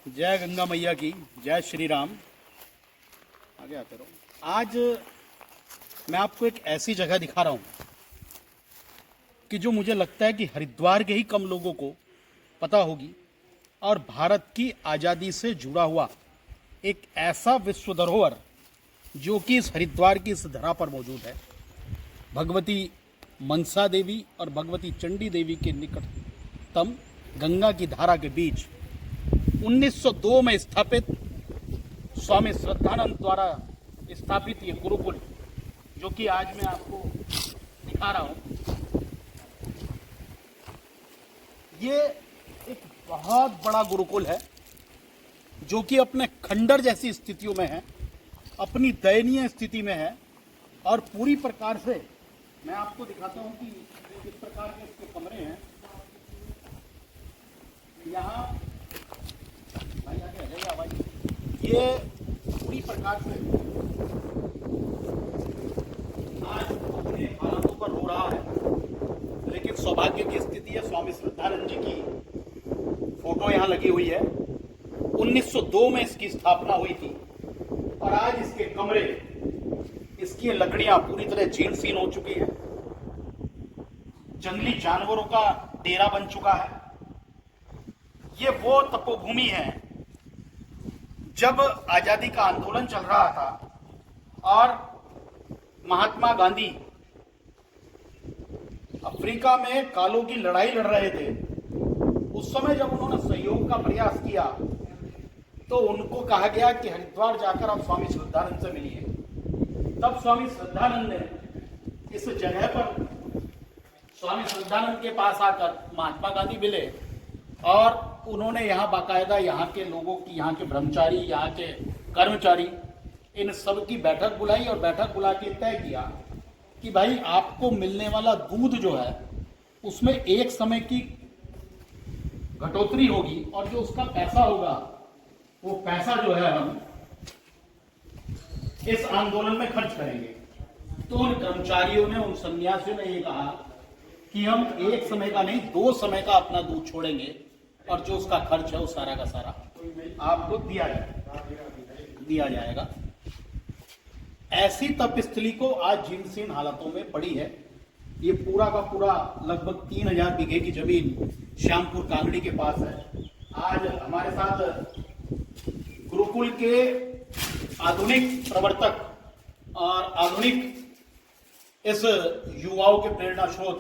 जय गंगा मैया की जय श्री राम। आगे आते रहो। आज मैं आपको एक ऐसी जगह दिखा रहा हूँ कि जो मुझे लगता है कि हरिद्वार के ही कम लोगों को पता होगी और भारत की आज़ादी से जुड़ा हुआ एक ऐसा विश्व धरोहर जो कि इस हरिद्वार की इस धरा पर मौजूद है। भगवती मनसा देवी और भगवती चंडी देवी के निकटतम गंगा की धारा के बीच 1902 में स्थापित स्वामी श्रद्धानंद द्वारा स्थापित ये गुरुकुल, जो कि आज मैं आपको दिखा रहा हूँ, ये एक बहुत बड़ा गुरुकुल है जो कि अपने खंडर जैसी स्थितियों में है, अपनी दयनीय स्थिति में है। और पूरी प्रकार से मैं आपको दिखाता हूँ कि किस प्रकार के इसके कमरे हैं। यहाँ भाई आगे आ जाइए भाई। ये पूरी प्रकार से आज अपने हालातों पर रो रहा है, लेकिन सौभाग्य की स्थिति है, स्वामी श्रद्धानंद जी की फोटो यहाँ लगी हुई है। 1902 में इसकी स्थापना हुई थी और आज इसके कमरे, इसकी लकड़ियां पूरी तरह जीर्ण शीर्ण हो चुकी है, जंगली जानवरों का डेरा बन चुका है। ये वो तपोभूमि है जब आजादी का आंदोलन चल रहा था और महात्मा गांधी अफ्रीका में कालों की लड़ाई लड़ रहे थे। उस समय जब उन्होंने सहयोग का प्रयास किया तो उनको कहा गया कि हरिद्वार जाकर आप स्वामी श्रद्धानंद से मिलिए। तब स्वामी श्रद्धानंद ने इस जगह पर स्वामी श्रद्धानंद के पास आकर महात्मा गांधी मिले और उन्होंने यहाँ बाकायदा यहाँ के लोगों की, यहाँ के ब्रह्मचारी, यहाँ के कर्मचारी, इन सब की बैठक बुलाई और बैठक बुला के तय किया कि भाई आपको मिलने वाला दूध जो है उसमें एक समय की घटोतरी होगी और जो उसका पैसा होगा वो पैसा जो है हम इस आंदोलन में खर्च करेंगे। तो उन कर्मचारियों ने, उन सन्यासियों ने ये कहा कि हम एक समय का नहीं, 2 समय का अपना दूध छोड़ेंगे और जो उसका खर्च है वो सारा का सारा आपको दिया जाएगा। ऐसी तपस्थली को आज जीर्ण हालातों में पड़ी है। ये पूरा का पूरा लगभग 3000 बीघे की जमीन श्यामपुर कांगड़ी के पास है। आज हमारे साथ गुरुकुल के आधुनिक प्रवर्तक और आधुनिक इस युवाओं के प्रेरणा स्रोत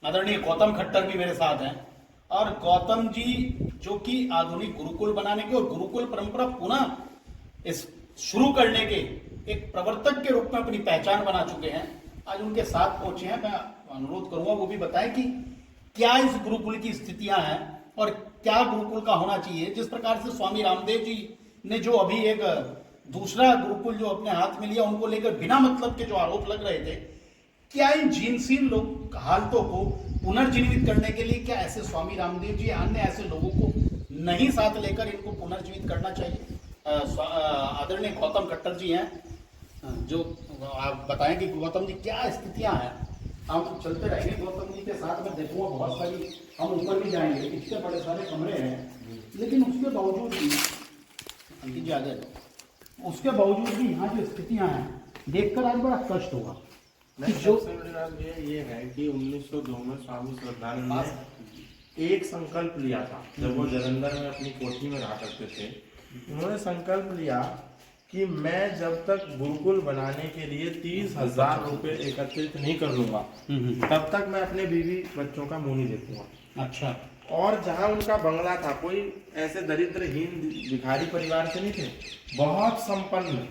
आदरणीय गौतम खट्टर भी मेरे साथ हैं। और गौतम जी जो कि आधुनिक गुरुकुल बनाने के और गुरुकुल परंपरा पुनः इस शुरू करने के एक प्रवर्तक के रूप में अपनी पहचान बना चुके हैं, आज उनके साथ पहुंचे हैं। मैं अनुरोध करूंगा वो भी बताएं कि क्या इस गुरुकुल की स्थितियां हैं और क्या गुरुकुल का होना चाहिए। जिस प्रकार से स्वामी रामदेव जी ने जो अभी एक दूसरा गुरुकुल जो अपने हाथ में लिया, उनको लेकर बिना मतलब के जो आरोप लग रहे थे, क्या इन जीर्णशीर्ण लोग हालतों को पुनर्जीवित करने के लिए क्या ऐसे स्वामी रामदेव जी अन्य ऐसे लोगों को नहीं साथ लेकर इनको पुनर्जीवित करना चाहिए। आदरणीय गौतम खट्टर जी हैं जो आप बताएं कि गौतम जी क्या स्थितियां हैं। हम चलते रहेंगे गौतम जी के साथ में, देखूंगा बहुत सारी, हम ऊपर भी जाएंगे, इतने बड़े सारे कमरे हैं, लेकिन उसके बावजूद भी उसके बावजूद भी यहाँ जो स्थितियां हैं देखकर आज बड़ा कष्ट होगा। जो ये है कि 1902 में स्वामी श्रद्धानंद ने एक संकल्प लिया था। जब वो जलंधर में अपनी कोठी में रहा करते थे, उन्होंने संकल्प लिया कि मैं जब तक गुरुकुल बनाने के लिए 30,000 रुपए एकत्रित नहीं कर लूंगा तब तक मैं अपने बीवी बच्चों का मुंह नहीं देखूंगा। अच्छा। और जहां उनका बंगला था, कोई ऐसे दरिद्रहीन भिखारी परिवार से नहीं थे, बहुत संपन्न,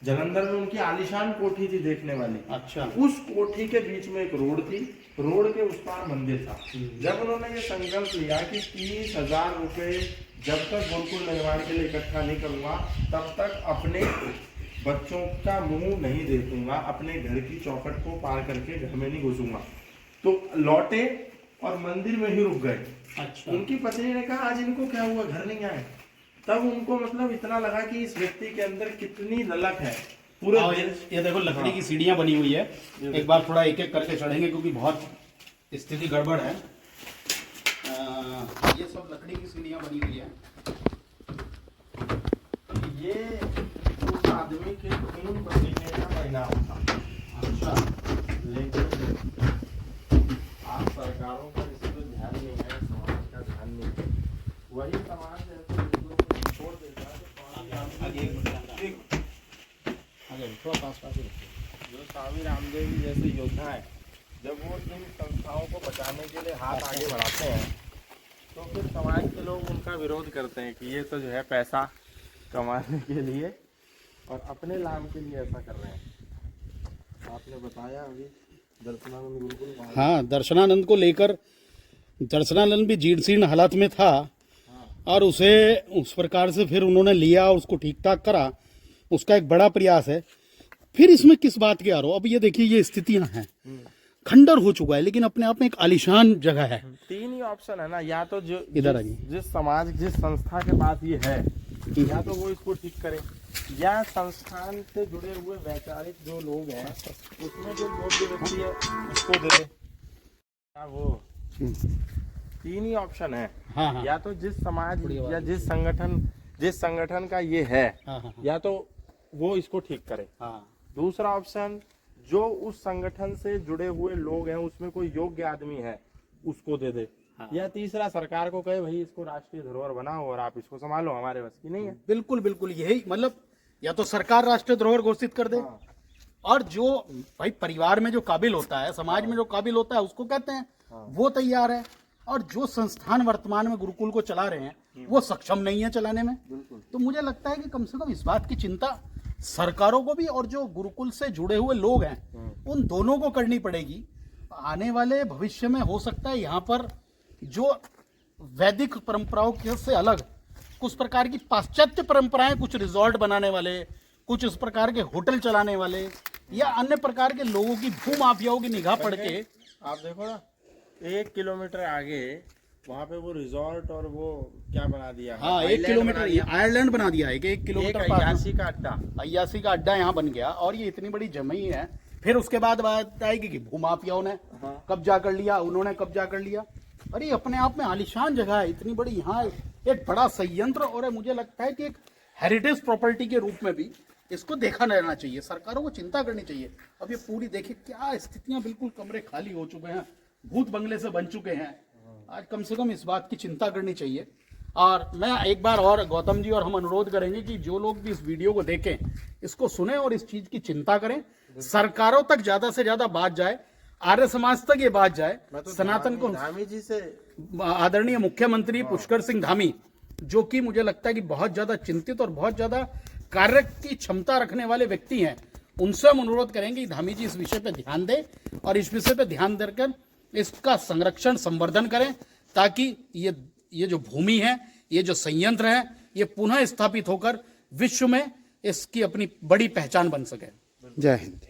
जलंधर में उनकी आलीशान कोठी थी देखने वाली। अच्छा। उस कोठी के बीच में एक रोड थी, रोड के उस पार मंदिर था। जब उन्होंने ये संकल्प लिया कि 30,000 रुपए जब तक गुरुकुल निर्माण के लिए इकट्ठा नहीं करूंगा तब तक अपने बच्चों का मुंह नहीं देखूंगा, अपने घर की चौखट को पार करके घर में नहीं घुसूंगा, तो लौटे और मंदिर में ही रुक गए। अच्छा। उनकी पत्नी ने कहा आज इनको क्या हुआ, घर नहीं आए। तब उनको मतलब इतना लगा कि इस व्यक्ति के अंदर कितनी ललक है। पूरा ये देखो लकड़ी की सीढ़ियां बनी हुई है। एक बार थोड़ा एक एक करके चढ़ेंगे क्योंकि बहुत स्थिति गड़बड़ है। ये सब लकड़ी की सीढ़ियां बनी हुई है। ये उस आदमी के खून पसीने का परिणाम था। अच्छा, लेकिन आप सरकारों का इस पर ध्यान नहीं है, समाज का ध्यान नहीं है। वही समाज ऐसे लोगों को छोड़ देता है तो आगे एक मिनट आगे थोड़ा पास ही रखिए। जो स्वामी रामदेव जी जैसे योद्धा है, जब वो इन संस्थाओं को बचाने के लिए हाथ आगे बढ़ाते हैं तो फिर समाज के लोग उनका विरोध करते हैं कि ये तो जो है पैसा कमाने के लिए और अपने लाभ के लिए ऐसा कर रहे हैं। आपने बताया अभी दर्शनानंद गुरुकुल हाँ, दर्शनानंद को लेकर दर्शनानंद भी जीर्ण शीर्ण हालत में था और उसे उस प्रकार से फिर उन्होंने लिया और उसको ठीक ठाक करा, उसका एक बड़ा प्रयास है। फिर इसमें किस बात के आरोप? अब ये देखिए, ये स्थितियां हैं, खंडर हो चुका है लेकिन अपने आप में एक आलीशान जगह है। तीन ही ऑप्शन है ना, या तो जो इधर आ जिस समाज जिस संस्था के पास ये है, या तो वो इसको ठीक करे, या संस्थान से जुड़े हुए वैचारिक जो लोग हैं उसमें जो योग्य व्यक्ति है उसको दे दे। क्या वो तीन ही ऑप्शन है। हाँ, हाँ। या तो जिस समाज या जिस संगठन का ये है, हाँ। या तो वो इसको ठीक करे। हाँ, दूसरा ऑप्शन, जो उस संगठन से जुड़े हुए लोग हैं उसमें कोई योग्य आदमी है उसको दे दे। हाँ। या तीसरा, सरकार को कहे भाई इसको राष्ट्रीय धरोहर बनाओ और आप इसको संभालो, हमारे बस की नहीं है। बिल्कुल बिल्कुल, यही मतलब, या तो सरकार राष्ट्रीय धरोहर घोषित कर दे, हाँ। और जो भाई परिवार में जो काबिल होता है, समाज में जो काबिल होता है उसको कहते हैं, वो तैयार है। और जो संस्थान वर्तमान में गुरुकुल को चला रहे हैं वो सक्षम नहीं है चलाने में। तो मुझे लगता है कि कम से कम इस बात की चिंता सरकारों को भी और जो गुरुकुल से जुड़े हुए लोग हैं उन दोनों को करनी पड़ेगी। आने वाले भविष्य में हो सकता है यहाँ पर जो वैदिक परंपराओं से अलग कुछ प्रकार की पाश्चात्य परंपराएं, कुछ रिजॉर्ट बनाने वाले, कुछ इस प्रकार के होटल चलाने वाले या अन्य प्रकार के लोगों की भूमाफियाओं की निगाह पड़ के, आप देखो ना, 1 किलोमीटर आगे वहाँ पे वो रिजॉर्ट और वो क्या बना दिया है, हाँ 1 किलोमीटर आयरलैंड बना दिया है कि 1 किलोमीटर अय्यासी का अड्डा, अय्यासी का अड्डा यहाँ बन गया। और ये इतनी बड़ी जमीन है। फिर उसके बाद बात आएगी कि भूमाफियाओं ने कब्जा कर लिया, उन्होंने कब्जा कर लिया। अरे अपने आप में आलीशान जगह है, इतनी बड़ी, यहाँ एक बड़ा संयंत्र, और मुझे लगता है कि एक हेरिटेज प्रॉपर्टी के रूप में भी इसको देखा रहना चाहिए। सरकारों को चिंता करनी चाहिए। अब ये पूरी देखिए क्या स्थितियां, बिल्कुल कमरे खाली हो चुके हैं, भूत बंगले से बन चुके हैं। आज कम से कम इस बात की चिंता करनी चाहिए। और मैं एक बार और गौतम जी और हम अनुरोध करेंगे कि जो लोग भी इस वीडियो को देखें, इसको सुने और इस चीज की चिंता करें। सरकारों तक ज्यादा से ज्यादा बात जाए, आर्य समाज तक ये बात जाए, सनातन को। धामी जी से आदरणीय मुख्यमंत्री पुष्कर सिंह धामी, जो कि मुझे लगता है कि बहुत ज्यादा चिंतित और बहुत ज्यादा कार्य की क्षमता रखने वाले व्यक्ति हैं, उनसे हम अनुरोध करेंगे कि धामी जी इस विषय पे ध्यान दें और इस विषय पे ध्यान देकर इसका संरक्षण संवर्धन करें, ताकि ये जो भूमि है, ये जो संयंत्र है, ये पुनः स्थापित होकर विश्व में इसकी अपनी बड़ी पहचान बन सके। जय हिंद।